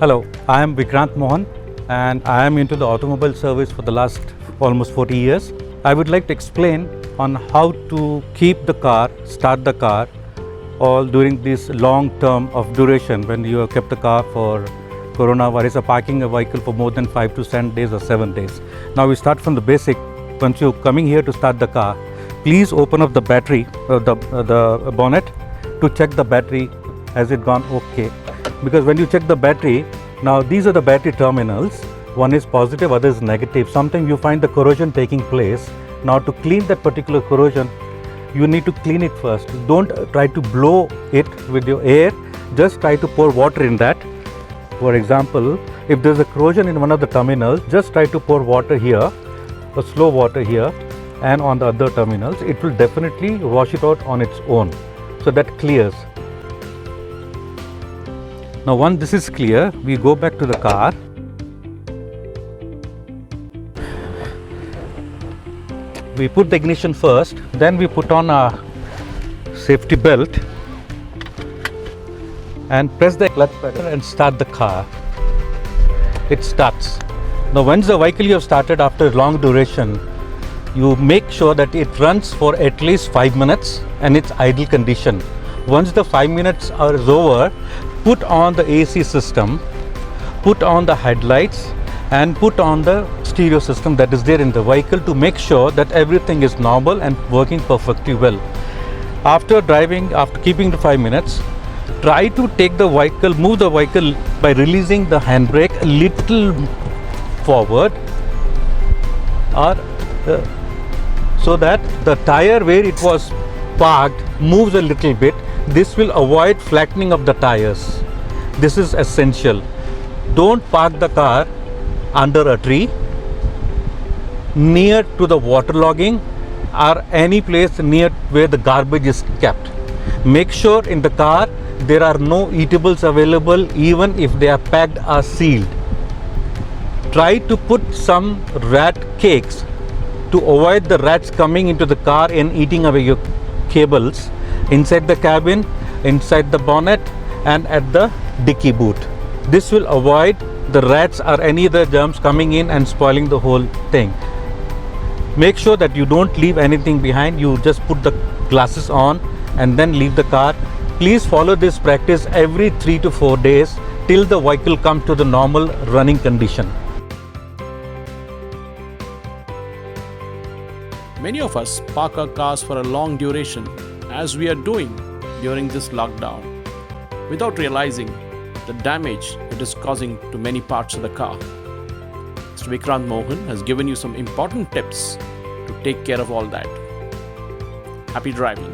Hello, I am Vikrant Mohan and I am into the automobile service for the last almost 40 years. I would like to explain on how to keep the car, start the car all during this long term of duration when you have kept the car for coronavirus or parking a vehicle for more than 5 to 7 days or 7 days. Now we start from the basic. Once you're coming here to start the car, please open up the battery, the bonnet to check the battery. Has it gone okay? Because when you check the battery, now these are the battery terminals. One is positive, other is negative. Sometimes you find the corrosion taking place. Now to clean that particular corrosion, you need to clean it first. Don't try to blow it with your air. Just try to pour water in that. For example, if there's a corrosion in one of the terminals, just try to pour water here, a slow water here, and on the other terminals. It will definitely wash it out on its own. So that clears. Now once this is clear, we go back to the car. We put the ignition first, then we put on a safety belt and press the clutch pedal and start the car. It starts. Now once the vehicle you have started after long duration, you make sure that it runs for at least 5 minutes and it's idle condition. Once the 5 minutes are over, put on the AC system, put on the headlights and put on the stereo system that is there in the vehicle to make sure that everything is normal and working perfectly well. After driving, after keeping the 5 minutes, try to take the vehicle, move the vehicle by releasing the handbrake a little forward or so that the tire where it was parked moves a little bit. This will avoid flattening of the tires. This is essential. Don't park the car under a tree, near to the waterlogging or any place near where the garbage is kept. Make sure in the car there are no eatables available even if they are packed or sealed. Try to put some rat cakes to avoid the rats coming into the car and eating away your cables inside the cabin, inside the bonnet and at the dicky boot. This will avoid the rats or any other germs coming in and spoiling the whole thing. Make sure that you don't leave anything behind. You just put the glasses on and then leave the car. Please follow this practice every 3 to 4 days till the vehicle comes to the normal running condition. Many of us park our cars for a long duration, as we are doing during this lockdown, without realizing the damage it is causing to many parts of the car. Mr. Vikrant Mohan has given you some important tips to take care of all that. Happy driving.